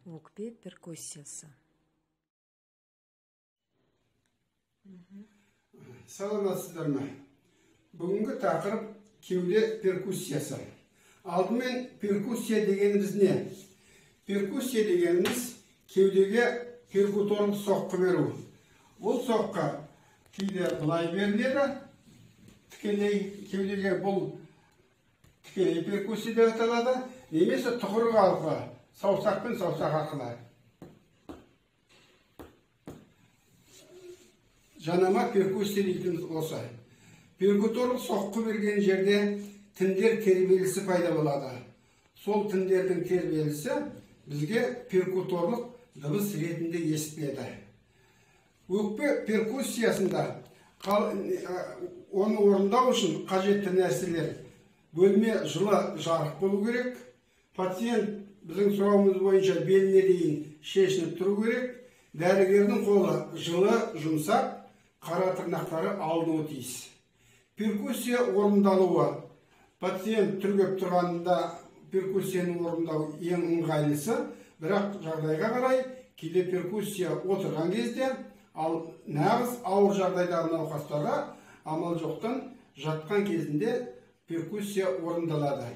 Өкпе перкуссиясы. Саламатсыздар ма? Бүгінгі тақырып кеуде перкуссиясы. Алдымен перкуссия дегеніміз не? Перкуссия дегеніміз кеудеге перкуторлық соққы беру. Ол соққы кейде былай беріледі, тікелей кеудеге бұл тікелей перкуссия деп аталады, немесе тұғырық арқылы, саусақ пен саусақ арқылы. Жанама перкуссия дейтін осы. Перкуторлық соққы берген жерде тіндер тербелісі пайда болады. Сол тіндердің тербелісі бізге перкуторлық дыбыс ретінде естіледі. Өкпе перкуссиясында оны орындау үшін қажетті нәрселер: бөлме жылы жарық болу керек, пациент біздің сұрауымыз бойынша беліне дейін шешініп тұру керек, дәрігердің қолы жылы, жұмсақ, қара тырнақтары алынуы тиіс. Перкуссия орындалуы: пациент түргеп тұрғанда перкуссияны орындау ең ыңғайлысы, бірақ жағдайға қарай кейде перкуссия отырған кезде, ал нағыз ауыр жағдайдағы науқастарға амал жоқтан жатқан кезінде перкуссия орындалады.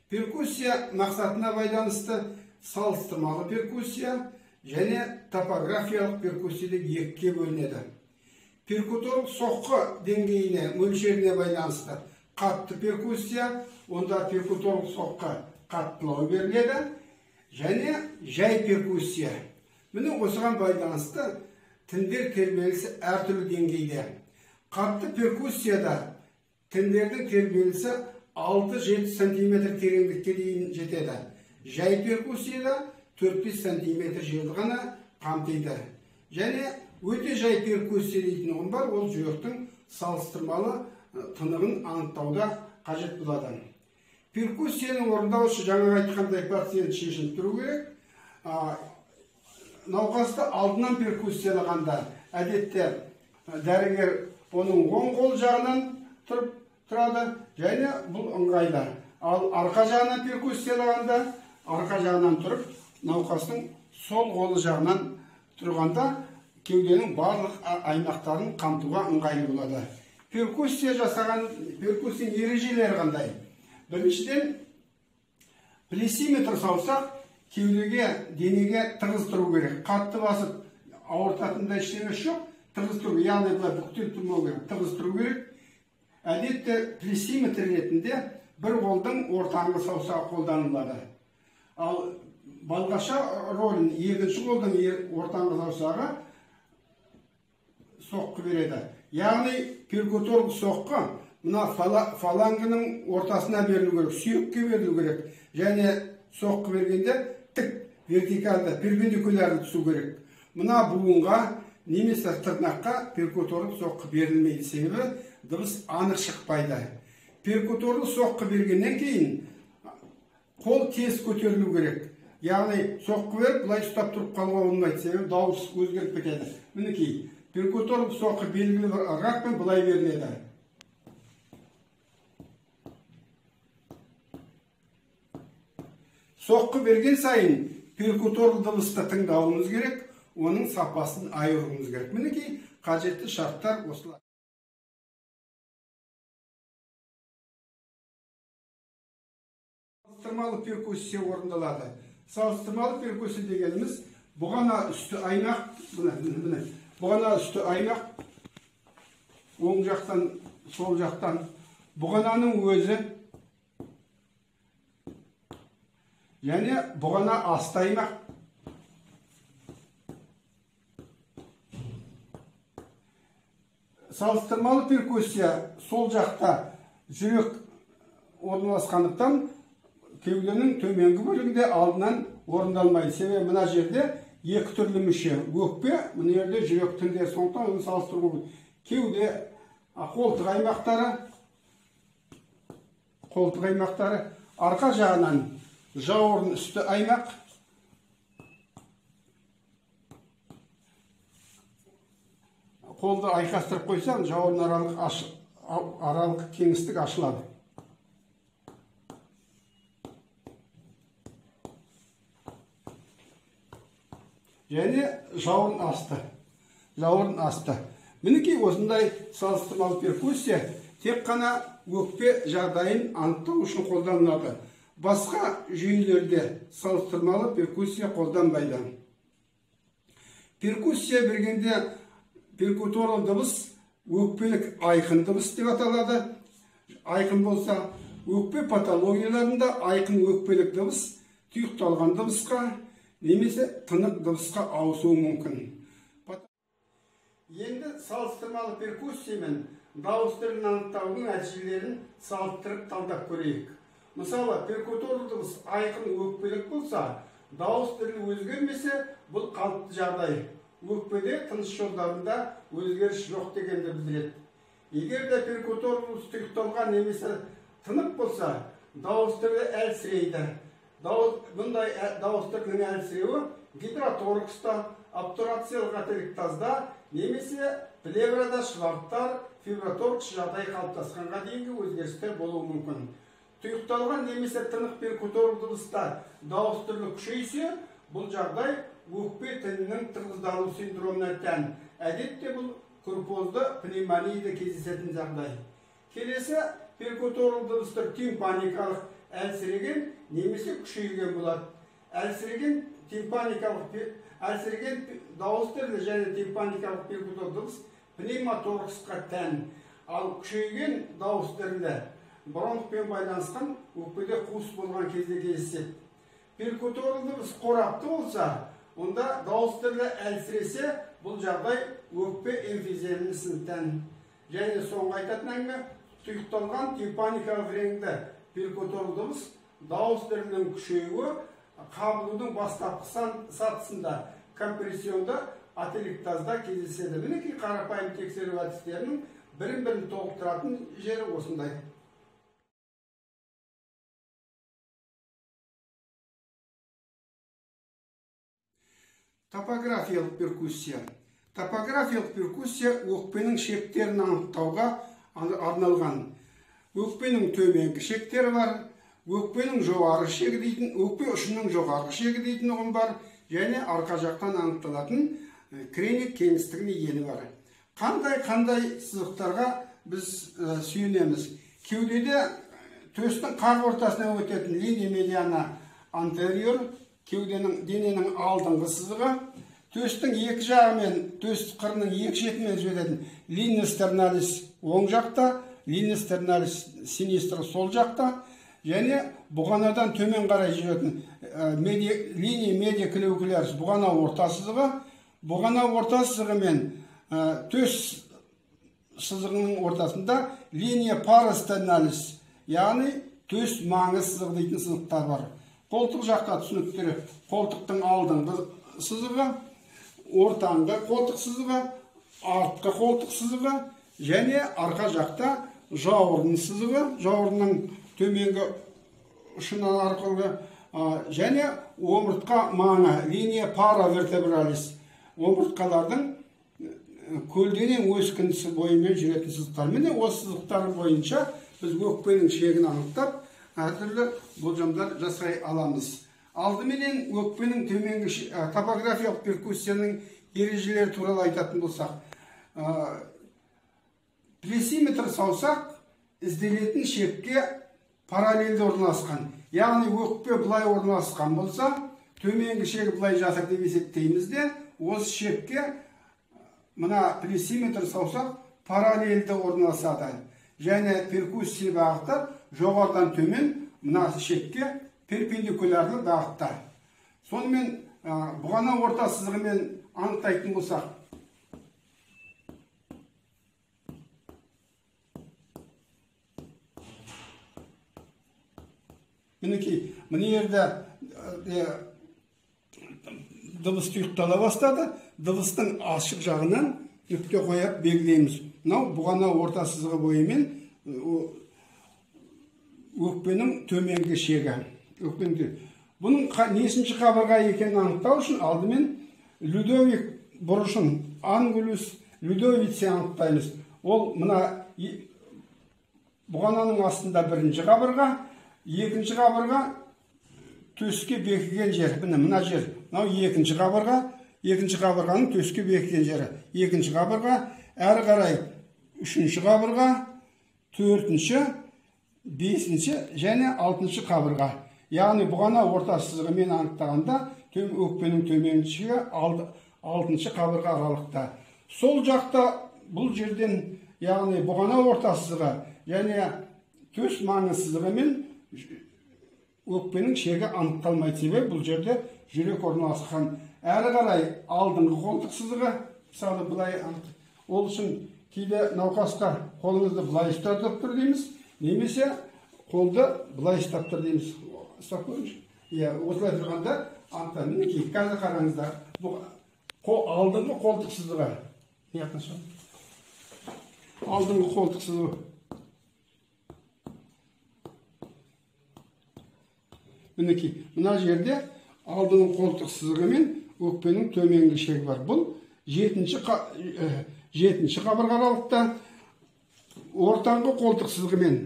Перкуссия мақсатына байланысты салыстырмалы перкуссия және топографиялық перкуссия деп екіге бөлінеді. Перкуторлық соққы деңгейіне, мөлшеріне байланысты қатты перкуссия, онда перкуторлық соққы қаттылау беріледі, және жай перкуссия. Міне осыған байланысты тіндер тербелісі әртүрлі деңгейде. Қатты перкуссияда тіндердің тербелісі 6-7 см тереңдікке дейін жетеді. Жай перкуссияда 4-5 см жерді ғана қамтиды. Және өте жай перкуссия дейтін ұғым бар, ол жүректің салыстырмалы тынығын анықтауда қажет болады. Перкуссияны орындау үшін жаңа айтқандай пациент шешініп тұру керек. Науқасты алдынан перкуссиялағанда әдетте дәрігер оның оң қол жағынан тұрады, және бұл ыңғайлы. Ал арқа жағынан перкуссиялағанда, арқа жағынан тұрып, науқастың сол қолы жағынан тұрғанда кеуденің барлық аймақтарын қамтуға ыңғайлы болады. Перкуссия жасаған перкуссияның ережелері қандай? Біріншіден, плесиметр саусақ кеудеге, денеге тығыз тұру керек. Қатты басып ауыртатындай ештеңе жоқ, тығыз тұру, яғни бұлай бүктеліп тұрмау керек, тығыз тұру керек. Әдетте плесиметр ретінде бір қолдың ортаңғы саусағы қолданылады. Ал балғаша ролін екінші қолдың ортаңғы саусағы соққы береді. Яғни перкуторлық соққы мына фалангының ортасына берілу керек, сүйекке берілу керек, және соққы бергенде тік, вертикалды, перпендикулярды түсу керек. Мына буынға немесе тырнаққа перкуторлық соққы берілмейді, себебі дыбыс анық шықпайды. Перкуторлық соққы бергеннен кейін қол тез көтерілу керек. Яғни соққы беріп, бұлай ұстап тұрып қалуға болмайды, себебі дауыс өзгеріп кетеді. Мінекей, перкуторлық соққы белгілі бір ырғақпен бұлай беріледі. Соққы берген сайын перкуторлық дыбысты тыңдауымыз керек, оның сапасын айыруымыз керек. Мінекей, қажетті шарттар осылар. Салыстырмалы перкуссия орындалады. Салыстырмалы перкуссия дегеніміз бұғана үсті аймақ, бұғана үсті аймақ, оң жақтан, сол жақтан, бұғананың өзі, және бұғана асты аймақ. Салыстырмалы перкуссия сол жақта жүрек орналасқандықтан кеуденің төменгі бөлігінде алдынан орындалмайды. Себебі мына жерде екі түрлі мүше: өкпе, мына жерде жүрек тіндері, сондықтан оны салыстыруға. Кеуде қолтық аймақтары, арқа жағынан жауырын үсті аймақ, қолды айқастырып қойсаң, жауырын аралық кеңістік ашылады. және жауырын асты. Мінекей осындай салыстырмалы перкуссия тек қана өкпе жағдайын анықтау үшін қолданылады. Басқа жүйелерде салыстырмалы перкуссия қолданбайды. Перкуссия бергенде перкуторлы дыбыс өкпелік айқын дыбыс деп аталады. Айқын болса, өкпе патологияларында айқын өкпелік дыбыс тұйықталған дыбысқа немесе тынық дыбысқа ауысуы мүмкін. Енді салыстырмалы перкуссия мен дауыс түрін анықтаудың нәтижелерін салыстырып талдап көрейік. Мысалы, перкуторлы дыбыс айқын өкпелік болса, дауыс түрі өзгермесе, бұл қалыпты жағдай. Өкпеде тыныс жолдарында өзгеріс жоқ дегенді білдіреді. Егер де перкуторлы дыбыс тұйықталған немесе тынық болса, дауыс түрі әлсірейді. Бұндай дауыс түрінің әлсіреуі гидроторкста, обтурациялық ателектазда немесе плеврада шварттар, фиброторкс жағдай қалыптасқанға дейінгі өзгерістер болуы мүмкін. Тұйықталған немесе тынық перкуторлы дыбыста дауыс түрлі күшейсе, бұл жағдай өкпе тінінің тығыздану синдромына тән. Әдетте бұл курпозды пневмонияда кездесетін жағдай. Келесі перкуторлы дыбыстар тимпаникалық әлсіреген немесе күшейген болады. Әлсіреген дауыс түрлі және тимпаникалық перкуторлы дыбыс пневмоторксқа тән. Ал күшейген дауыс түрлі бронхпен байланысқан өкпеде қуыс болған кезде кездеседі. Перкуторлы дыбыс қорапты болса, онда дауыс түрлі әлсіресе, бұл жағдай өкпе эмфиземасына тән. Және соңғы айтатын әңгіме, тұйықталған тимпаникалық реңді перкуторлы дыбыс дауыс түрінің күшеюі қабылудың бастапқы сатысында компрессионда ателектазда кездеседі. Мінекей қарапайым тексеру әдістерінің бірін-бірін толықтыратын жері осындай. Топографиялық перкуссия. Топографиялық перкуссия өкпенің шектерін анықтауға арналған. Өкпенің төменгі шектері бар, өкпенің жоғары шегі дейтін, өкпе ұшының жоғарғы шегі дейтін ұғым бар, және арқа жақтан анықталатын креник кеңістігіне ені бар. Қандай сызықтарға біз сүйенеміз? Кеудеде төстің қақ ортасына өтетін линия медиана антериор, кеуденің дененің алдыңғы сызығы, төстің екі жағы мен төст қырының екі шетімен өтетін линия стерналис оң жақта, линия стерналис синистра сол жақта, және бұғанадан төмен қарай жүретін линия медиакулярис бұғана орта сызығы, бұғана орта сызығы мен төс сызығының ортасында линия парастерналис, яғни төс маңы сызығы дейтін сызықтар бар. Қолтық жаққа түсініктері қолтықтың алдыңғы сызығы, ортаңғы қолтық сызығы, артқы қолтық сызығы, және арқа жақта жауырын сызығы, жауырынның төменгі ұшынан арқылы, және омыртқа маңы, линия паравертебралис, омыртқалардың көлденең өскіндісі бойымен жүретін сызықтар. Міне осы сызықтар бойынша біз өкпенің шегін анықтап, әртүрлі болжамдар жасай аламыз. Алдыменен өкпенің төменгі топографиялық перкуссияның ережелері туралы айтатын болсақ, плесиметр саусақ ізделетін шекке параллельді орналасқан. Яғни өкпе бұлай орналасқан болса, төменгі шегі бұлай жатыр деп есептейміз де, осы шекке мына плесиметр саусақ параллельді орналасады. Және перкуссия бағыты жоғардан төмен мына шекке перпендикулярлы бағытта. Сонымен бұғана орта сызығымен анықтайтын болсақ, мінекей, мына жерде дыбыс тұйықтала бастады, дыбыстың ашық жағынан нүкте қойып белгілейміз. Мынау бұғана орта сызығы бойымен өкпенің төменгі шегі. Бұның нешінші қабырға екенін анықтау үшін алдымен Людовик бұрышын, ангулюс Людовице анықтаймыз. Ол мына бұғананың астында бірінші қабырға, екінші қабырға төске бекіген жер, мына жер. Мынау екінші қабырға, екінші қабырғаның төске бекіткен жері. Екінші қабырға, әрі қарай үшінші қабырға, төртінші, бесінші және алтыншы қабырға. Яғни бұғана орта сызығымен анықтағанда өкпенің төменшігі алтыншы қабырға аралықта. Сол жақта бұл жерден, яғни бұғана орта сызығы және төс маңы сызығымен өкпенің шегі анықталмайды, себебі бұл жерде жүрек орналасқан. Әрі қарай алдыңғы қолтық сызығы, мысалы былай ол үшін кейде науқасқа қолыңызды былай ұстатып тұр дейміз, немесе қолды былай ұстап тұр дейміз. Ұстап көріңізші. Осылай тұрғанда анықталады. Мінекей, қазір қараңыздар. Алдыңғы қолтық сызығы. Алдыңғы қолтық сызығы. Мінекей, мына жерде алдыңғы қолтық сызығы мен өкпенің төменгі шегі бар. Бұл жетінші қабырға аралықта ортаңғы қолтық сызығымен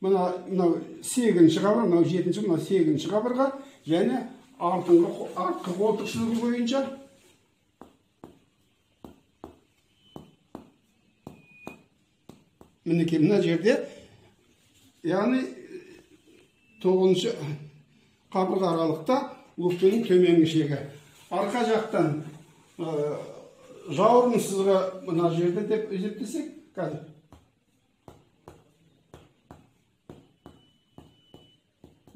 мынау сегізінші қабырға, мынау жетінші, мынау сегізінші қабырға және артқы қолтық сызығы бойынша мінекей мына жерде, яғни 9-шы қабырға аралықта өкпенің төменгі шегі. Арқа жақтан жауырын сызығы мына жерде деп есептесек, қазір.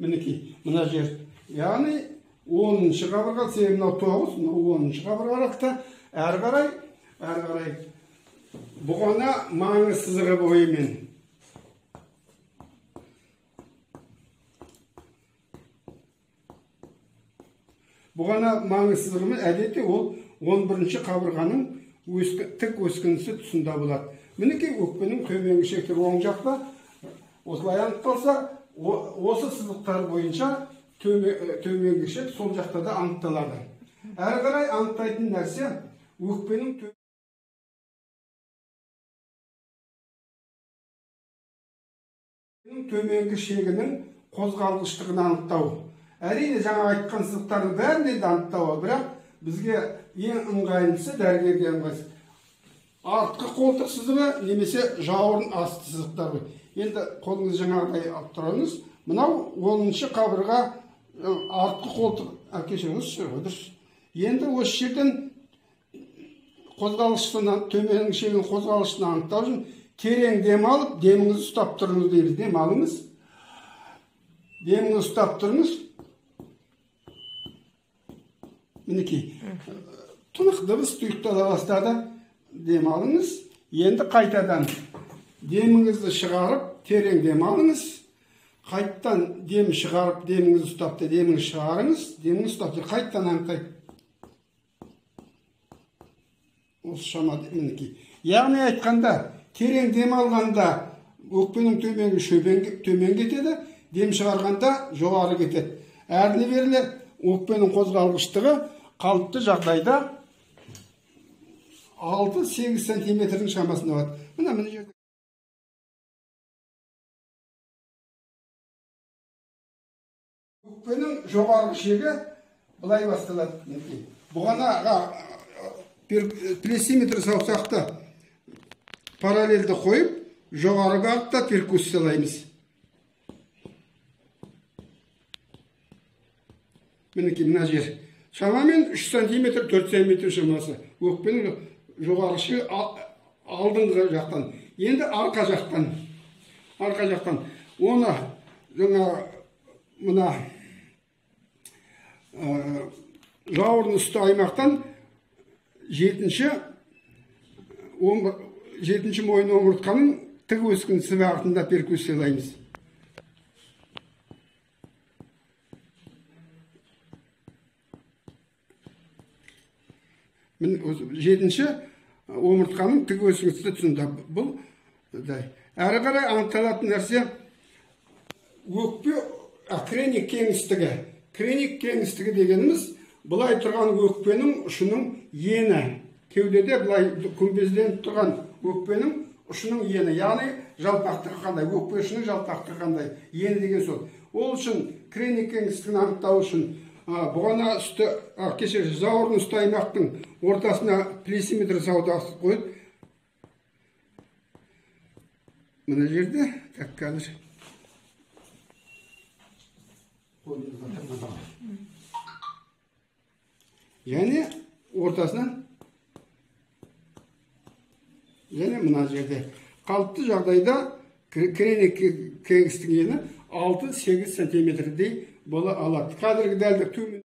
Мінекей, мына жер. Яғни 10-шы қабырға, мынау 9, мынау 10-шы қабырға аралықта әрі қарай бұғана маңы сызығы бойымен бұғана маңы сызығымен әдетте ол 11-ші қабырғаның тік өскінісі тұсында болады. Мінекей өкпенің төменгі шектері оң жақта осылай анықталса, осы сызықтар бойынша төменгі шек сол жақта да анықталады. Әрі қарай анықтайтын нәрсе өкпенің төменгі шегінің қозғалғыштығын анықтау. Әрине жаңа айтқан сызықтардың бәрінде де анықтауы, бірақ бізге ең ыңғайлысы, дәрігерге ыңғайлысы артқы қолтық сызығы немесе жауырын асты сызықтары. Енді қолыңыз жаңағыдай алып тұрыңыз. Мынау 10-шы қабырға артқы қолтық кешіріңіз. Енді осы жерден қозғалғыштығын, төменгі шегінің қозғалғыштығын анықтау үшін терең дем алып, деміңізді ұстап тұрыңыз дейміз. Дем алыңыз. Деміңізді ұстап тұрыңыз. Мінекей, тұнық дыбыс тұйықтала бастады. Дем алыңыз. Енді қайтадан деміңізді шығарып, терең дем алыңыз. Қайттан дем шығарып, деміңізді ұстапты, деміңізді шығарыңыз. Деміңізді ұстапты, қайттан анықтайды. Осы шамада, мінекей. Яғни айтқанда, терең дем алғанда өкпенің төмен кетеді, дем шығарғанда жоғары кетеді. Әрлі берлі өкпенің қозғалғыштығы қалыпты жағдайда 6-8 сантиметрдің шамасында болады. Мына жерде. Өкпенің жоғарғы шегі былай басталады. Бұғанаға плесиметр саусақты параллельді қойып, жоғары бағытта перкуссиялаймыз. Мінекей, мына жер. Шамамен 3 сантиметр, 4 сантиметр шамасы. Өкпенің жоғары шегі алдыңғы жақтан. Енді арқа жақтан. Оны мына жауырын үсті аймақтан 7-ші мойын омыртқаның тік өскінісі бағытында перкуссиялаймыз. Жетінші омыртқаның тік өскінісі тұсында. Бұл әрі қарай анықталатын нәрсе өкпе креник кеңістігі. Креник кеңістігі дегеніміз былай тұрған өкпенің ұшының ені. Кеудеде былай күмбезденіп тұрған өкпенің ұшының ені. Яғни жалпақтығы қандай, өкпе ұшының жалпақтығы қандай, ені деген сол. Ол үшін креник кеңістігін анықтау үшін Бұғана үсті, кешіріңіз, жауырын үсті аймақтың ортасына плесиметр саудасы қойып, мына жерде, қазір және ортасынан және мына жерде қалыпты жағдайда кірені кеңістігі 6-8 сантиметрдей бола алады. Қазіргі дәлдік